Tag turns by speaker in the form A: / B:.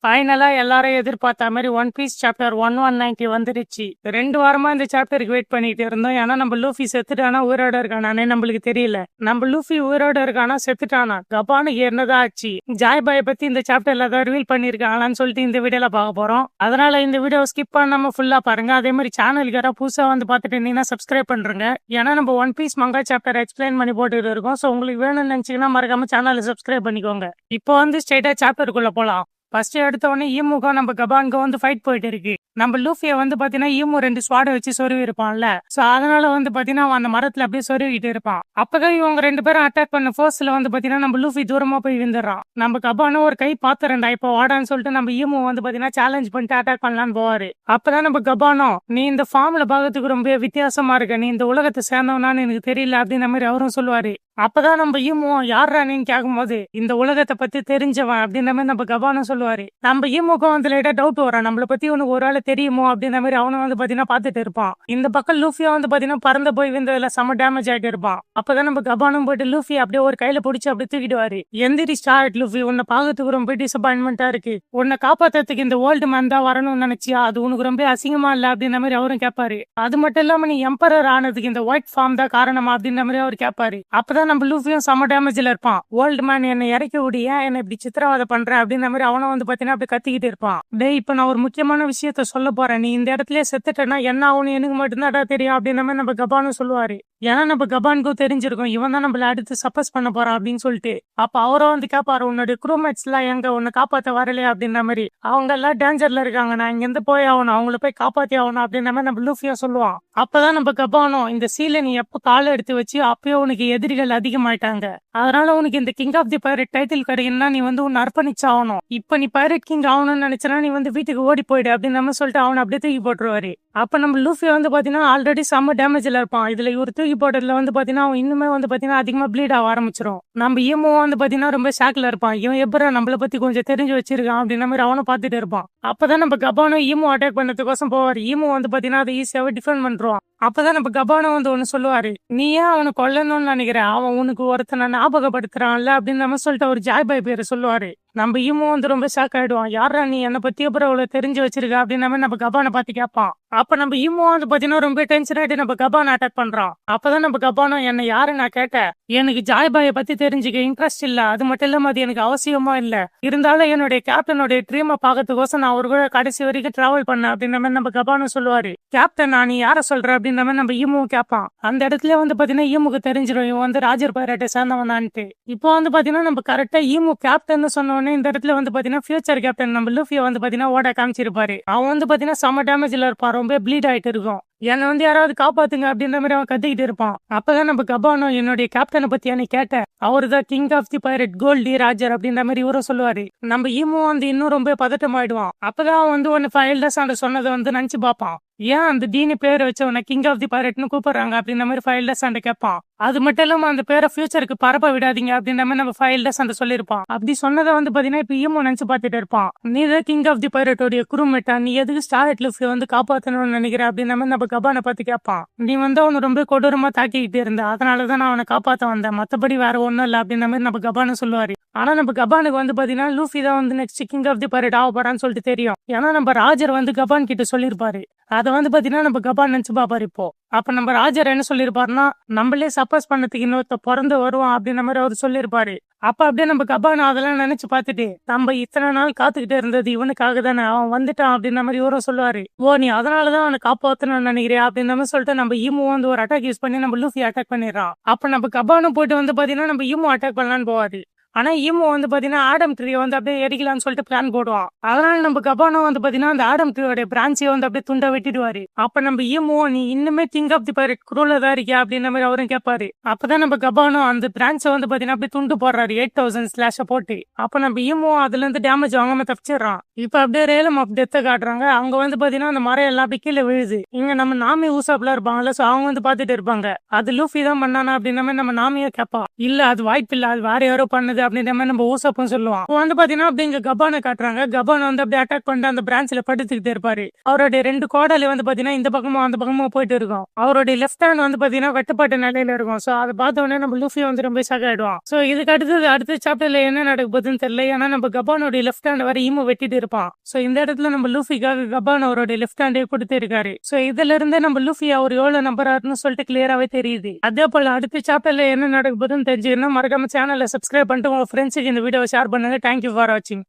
A: ஃபைனலா எல்லாரும் எதிர்பார்த்த மாதிரி ஒன் பீஸ் சாப்டர் 1190 வந்துருச்சு. 2 வாரமா இந்த சாப்டருக்கு வெயிட் பண்ணிட்டு இருந்தோம். ஏன்னா நம்ம லூஃபி செத்துட்டானா உயிரோட இருக்கானானே நம்மளுக்கு தெரியல. நம்ம லூஃபி உயிரோட இருக்கானா செத்துட்டானா கபானுக்கு என்னதான் ஆச்சு, ஜாய் பாய் பத்தி இந்த சாப்டர்ல ஏதாவது ரிவீல் பண்ணிருக்காங்களான்னு சொல்லிட்டு இந்த வீடியோல பார்க்க போறோம். அதனால இந்த வீடியோ ஸ்கிப் பண்ணாம ஃபுல்லா பாருங்க. அதே மாதிரி சேனலுக்கு யாராவது புதுசா வந்து பார்த்துட்டு இருந்தீங்கன்னா சப்ஸ்கிரைப் பண்றேங்க. ஏன்னா நம்ம ஒன் பீஸ் மங்கா சாப்டர் எக்ஸ்பிளைன் பண்ணி போட்டுட்டு இருக்கோம். ஸோ உங்களுக்கு வேணும்னு நினைச்சீங்கன்னா மறக்காம சேனலை சப்ஸ்கிரைப் பண்ணிக்கோங்க. இப்போ வந்து ஸ்ட்ரெயிட்டா சாப்டருக்குள்ள போலாம். ஃபர்ஸ்ட் எடுத்த உடனே ஈமுக்கும் நம்ம கபானுக்கும் வந்து ஃபைட் போயிட்டு இருக்கு. நம்ம லூஃபியை வந்து பாத்தீங்கன்னா ஈமு 2 ஸ்வாடை வச்சு சொருவி இருப்பான்ல. சோ அதனால வந்து பாத்தீங்கன்னா அவன் அந்த மரத்துல அப்படியே சொருவிட்டு இருப்பான். அப்பதான் இவங்க 2 பேரும் அட்டாக் பண்ண ஃபோர்ஸ்ல வந்து பாத்தீங்கன்னா நம்ம லூஃபி தூரமா போய் விழுந்துடுறான். நம்ம கபானு ஒரு கை பாத்துறேன்டா இப்போ வாடான்னு சொல்லிட்டு நம்ம ஈமு வந்து பாத்தீங்கன்னா சேலஞ்ச் பண்ணிட்டு அட்டாக் பண்ணலான்னு போவாரு. அப்பதான் நம்ம கபானோ, நீ இந்த ஃபார்ம்ல பாக்கிறதுக்கு ரொம்ப வித்தியாசமா இருக்க, நீ இந்த உலகத்தை சேர்ந்தவனான்னு எனக்கு தெரியல அப்படின்ற மாதிரி அவரும் சொல்லுவாரு. அப்பதான் நம்ம ஈமு யாரா நீன்னு கேட்கும் போது இந்த உலகத்தை பத்தி தெரிஞ்சவன் அப்படின்ற மாதிரி நம்ம கபானும் சொல்லுவாரு. நம்ம ஈமுக்கும் வந்து லைட்டா டவுட் வரும், நம்மளை பத்தி உனக்கு ஒரு ஆள் தெரியுமோ அப்படின்ற மாதிரி அவனும் வந்து பாத்தீங்கன்னா பாத்துட்டு இருப்பான். இந்த பக்கம் லூஃபியா வந்து பாத்தீங்கன்னா பறந்து போய் விழுந்ததுல செம டேமேஜ் ஆகிட்டு இருப்பான். அப்பதான் நம்ம கபானும் போயிட்டு லூஃபி அப்படியே ஒரு கையில பிடிச்சி அப்படியே தூக்கிடுவாரு. எந்திரி ஸ்டார்ட் லூஃபி, உன்னை பாக்கிறதுக்கு ரொம்ப டிசப்பாயின்மெண்டா இருக்கு, உன்னை காப்பாத்துறதுக்கு இந்த ஓல்டு மேன் தான் வரணும்னு நினைச்சியா, அது உனக்கு ரொம்ப அசிங்கமா இல்ல அப்படின்ற மாதிரி அவரும் கேட்பாரு. அது மட்டும் இல்லாம நீ எம்பரர் ஆனதுக்கு இந்த ஒயிட் ஃபார்ம் தான் காரணமா அப்படின்ற மாதிரி அவர் கேட்பாரு. அப்பதான் நம்ம லூஃபியும் செம டேமேஜ்ல இருப்பான். ஓல்டு மேன் என்னை இறக்கி விடிய என்ன இப்படி சித்திரவதை பண்ற அப்படின்ற மாதிரி அவனும் வந்து பாத்தீங்கன்னா அப்படி கத்திக்கிட்டு இருப்பான். டேய், இப்ப நான் ஒரு முக்கியமான விஷயத்த சொல்ல போறேன், நீ இந்த இடத்துல செத்துட்டேன்னா என்ன ஆகும்னு எனக்கு மட்டும்தான் தெரியும் அப்படின்ற மாதிரி நம்ம கபானும் சொல்லுவாரு. ஏன்னா நம்ம கபானுக்கும் தெரிஞ்சிருக்கும் இவன் தான் நம்மள அடுத்து சப்போஸ் பண்ண போறான் அப்படின்னு சொல்லிட்டு. அப்ப அவரும் வந்து கேட்பாரு, உன்னோட க்ரூமேட்ஸ் எல்லாம் எங்க, உன்னை காப்பாத்த வரலையா அப்படின்ற மாதிரி. அவங்க எல்லாம் டேஞ்சர்ல இருக்காங்க, நான் இங்க இருந்து போய் ஆகணும், அவங்கள போய் காப்பாத்தி ஆகணும் அப்படின்ற மாதிரி நம்ம லூஃபியா சொல்லுவான். அப்பதான் நம்ம கபானும், இந்த சீல நீ எப்ப காலை எடுத்து வச்சு அப்பயே உனக்கு எதிரிகள் அதிகமாயிட்டாங்க, அதனால உனக்கு இந்த king of the pirate title கிடைக்குன்னா நீ வந்து உன்னை அர்ப்பணிச்சாகணும். இப்ப நீ பைரட் கிங் ஆகணும்னு நினைச்சனா நீ வந்து வீட்டுக்கு ஓடி போயிடு அப்படின்னு நம்ம சொல்லிட்டு அவனை அப்படியே தூக்கி போட்டுருவாரு. அப்ப நம்ம லூஃபி வந்து பாத்தீங்கன்னா ஆல்ரெடி செம்ம டேமேஜ்ல இருப்பான். இதுல இவர் தூக்கி போட்டதுல வந்து பாத்தீங்கன்னா அவன் இன்னுமே வந்து பாத்தீங்கன்னா அதிகமா ப்ளீட் ஆக ஆரம்பிச்சிடும். நம்ம ஈமோ வந்து பாத்தீங்கன்னா ரொம்ப ஷாக்ல இருப்பான், இவன் எப்பரா நம்மள பத்தி கொஞ்சம் தெரிஞ்சு வச்சிருக்கான் அப்படின்ற மாதிரி அவனை பாத்துட்டு இருப்பான். அப்பதான் நம்ம கபானோ ஈமோ அட்டாக் பண்ணதுக்கோசம் போவாரு. ஈமோ வந்து பாத்தீங்கன்னா அதை ஈஸியாவே டிஃபெண்ட் பண்றான். அப்பதான் நம்ம கபானோ வந்து ஒண்ணு சொல்லுவாரு, நீ ஏன் அவனை கொல்லணும்னு நினைக்கிற, அவன் உனக்கு ஒருத்தனை ஞாபகப்படுத்துறான்ல அப்படின்னு நம்ம சொல்லிட்டு ஒரு ஜாய் பாய் பேரை சொல்லுவாரு. நம்ம ஈமோ வந்து ரொம்ப ஷாக் ஆயிடுவான், யாரா நீ என்னை பத்தி அப்புறம் அவ்வளவு தெரிஞ்சு வச்சிருக்க அப்படின்னு நம்ம கபானை பார்த்து கேட்பான். அப்ப நம்ம ஈமோ வந்து பாத்தீங்கன்னா ரொம்ப டென்ஷன் ஆயிட்டு நம்ம கபானை அட்டாக் பண்றான். அப்பதான் நம்ம கபானோ, என்ன யாரு நான் கேட்டேன், எனக்கு ஜாய் பாயை பத்தி தெரிஞ்சுக்க இன்ட்ரெஸ்ட் இல்ல, அது மட்டும் இல்லாம அது எனக்கு அவசியமா இல்ல, இருந்தாலும் என்னுடைய கேப்டனுடைய ட்ரீமை பாக்கிறதுக்கோசம் நான் ஒரு கூட கடைசி வரைக்கும் டிராவல் பண்ணேன் அப்படின்னு நம்ம கபானோ சொல்லுவாரு. கேப்டன், நான் நீ யார சொல்ற அப்படின்னு நம்ம ஈமோ கேட்பான். அந்த இடத்துல வந்து பாத்தீங்கன்னா ஈமுக்கு தெரிஞ்சிடும் இவன் வந்து ராஜர் பைரட்டை சேர்ந்தவனான்ட்டு. இப்போ வந்து பாத்தீங்கன்னா நம்ம கரெக்டா ஈமு கேப்டன் சொன்ன உடனே இந்த இடத்துல வந்து பாத்தீங்கன்னா ஃபியூச்சர் கேப்டன் நம்ம லூஃபியை வந்து பாத்தீங்கன்னா ஓட காமிச்சிருப்பாரு. அவன் வந்து பாத்தீங்கன்னா செம டேமேஜ்ல இருப்பான், ரொம்ப ப்ளீட் ஆயிட்டு இருக்கும். என்னை வந்து யாராவது காப்பாத்துங்க அப்படின்ற மாதிரி அவன் கத்திக்கிட்டு இருப்பான். அப்பதான் நம்ம கபானோ, என்னுடைய கேப்டனை பத்தி நீ கேட்ட, அவரு தான் king of the pirate Gol D Roger அப்படின்ற மாதிரி இவரும் சொல்லுவாரு. நம்ம ஈமோ வந்து இன்னும் ரொம்ப பதட்டம் ஆயிடுவான். அப்பதான் அவன் வந்து ஒன்னு ஃபைல்டஸ் அந்த சொன்னதை வந்து நினைச்சு பார்ப்பான், ஏன் அந்த டீனி பேரை வச்சவன கிங் ஆஃப் தி பைரட்னு கூப்பிடுறாங்க அப்படின்ற மாதிரி ஃபைல்டஸ் அந்த கேட்பான். அது மட்டும் இல்லாம அந்த பேரை ஃபியூச்சருக்கு பரப்ப விடாதீங்க அப்படின்ற மாதிரி நம்ம ஃபைல்டஸ் அந்த சொல்லியிருப்பான். அப்படி சொன்னதை வந்து பாத்தீங்கன்னா இப்ப ஈமோ நினைச்சு பார்த்துட்டு இருப்பான், நீ தான் கிங் ஆஃப் தி பைரட்டோடைய குரூமேட்டா, நீ எதுக்கு ஸ்டார்ட் லுஃபியை வந்து காப்பாற்றணும்னு நினைக்கிற அப்படின்னு நம்ம கபானை பார்த்து கேட்பான். நீ வந்து அவனு ரொம்ப கொடூரமா தாக்கிக்கிட்டு இருந்த, அதனாலதான் நான் அவனை காப்பாற்ற வந்தேன், மத்தபடி வேற ஒன்னும் இல்ல அப்படின்ற மாதிரி நம்ம கபானை சொல்லுவாரு. ஆனா நம்ம கபானுக்கு வந்து பாத்தீங்கன்னா லூஃபி தான் வந்து next king of the pirate ஆக போறான்னு சொல்லிட்டு தெரியும். ஏன்னா நம்ம ராஜர் வந்து கபான் கிட்ட சொல்லியிருப்பாரு. அதை வந்து பாத்தீங்கன்னா நம்ம கபான் நினைச்சு பாப்பாரு. இப்போ அப்ப நம்ம ராஜர் என்ன சொல்லியிருப்பாருன்னா, நம்மளே சப்போஸ் பண்ணதுக்கு இன்னொருத்த பிறந்து வருவான் அப்படின்ற மாதிரி அவர் சொல்லியிருப்பாரு. அப்ப அப்படியே நம்ம கபான் அதெல்லாம் நினைச்சு பார்த்துட்டு, நம்ம இத்தனை நாள் காத்துக்கிட்டே இருந்தது இவனுக்காக தானே, அவன் வந்துட்டான் அப்படின்ற மாதிரி இவரும் சொல்லுவாரு. ஓ, நீ அதனாலதான் அவனை காப்பாத்தணும்னு நினைக்கிறியா அப்படின்னு நம்ம சொல்லிட்டு நம்ம ஈமோ வந்து ஒரு அட்டாக் யூஸ் பண்ணி நம்ம லூஃபி அட்டாக் பண்ணிடுறான். அப்ப நம்ம கபானும் போயிட்டு வந்து பாத்தீங்கன்னா நம்ம ஈமோ அட்டாக் பண்ணலான்னு போவாரு. ஆனா ஈமோ வந்து பாத்தீங்கன்னா ஆடம் ட்ரீயை வந்து அப்படியே எரிக்கலாம்னு சொல்லிட்டு பிளான் போடுவான். அதனால நம்ம கபானோ வந்து பாத்தீங்கன்னா அந்த ஆடம் ட்ரீயோட பிரான்ச்சை வந்து அப்படியே துண்டா வெட்டிடுவாரு. அப்ப நம்ம ஈமோ, நீ இன்னுமே கிங் ஆஃப் தி பைரட் குரூல தான் இருக்கியா அப்படின்ற மாதிரி அவரும் கேட்பாரு. அப்பதான் நம்ம கபானோ அந்த பிரான்ச்சை வந்து பாத்தீங்கன்னா அப்படியே துண்டு போடுறாரு 8000 ஸ்லாஷ போட்டு. அப்ப நம்ம ஈமோ அதுல இருந்து டேமேஜ் வாங்காம தப்பிச்சிடறான். இப்ப அப்படியே ரேலம் ஆஃப் டெத்தை காட்டுறாங்க. அவங்க வந்து பாத்தீங்கன்னா அந்த மரம் எல்லாம் அப்படியே கீழே விழுது. இங்க நம்ம நாமி ஊசாப்ல இருப்பாங்கல்ல, சோ அவங்க வந்து பாத்துட்டு இருப்பாங்க. அது லூஃபி தான் பண்ணானா அப்படின்ற மாதிரி நம்ம நாமியா கேட்பா. இல்ல, அது வாய்ப்பு இல்ல, அது வேற யாரோ பண்ணுது போகுது அப்படின்ற மாதிரி நம்ம ஊசப்பும் சொல்லுவோம். இப்போ வந்து பாத்தீங்கன்னா அப்படி இங்க கபானை காட்டுறாங்க. கபான் வந்து அப்படியே அட்டாக் பண்ணிட்டு அந்த பிரான்ச்ல படுத்துக்கிட்டே இருப்பாரு. அவருடைய 2 கோடாலி வந்து பாத்தீங்கன்னா இந்த பக்கமும் அந்த பக்கமும் போயிட்டு இருக்கும். அவருடைய லெஃப்ட் ஹேண்ட் வந்து பாத்தீங்கன்னா வெட்டப்பட்ட நிலையில இருக்கும். சோ அதை பார்த்த உடனே நம்ம லூஃபி வந்து ரொம்ப ஷாக் ஆயிடுவோம். சோ இதுக்கு அடுத்த சாப்டர்ல என்ன நடக்க போகுதுன்னு தெரியல. ஏன்னா நம்ம கபானோட லெஃப்ட் ஹேண்ட் வர ஈமோ வெட்டிட்டு இருப்பான். சோ இந்த இடத்துல நம்ம லூஃபிக்காக கபான் அவருடைய லெஃப்ட் ஹேண்டே கொடுத்து இருக்காரு. சோ இதுல இருந்து நம்ம லூஃபி அவர் எவ்வளவு நம்புறாருன்னு சொல்லிட்டு கிளியராவே தெரியுது. அதே போல அடுத்த சாப்டர்ல என்ன நடக்க போகுதுன்னு தெரிஞ்சுக்கணும். மறக்காம சேனலை சப்ஸ்கிரைப் பண்ணிட்டு உங்க ஃப்ரெண்ட்ஸுக்கு இந்த வீடியோவை ஷேர் பண்ணுங்க. தேங்க்யூ ஃபார் வாட்சிங்.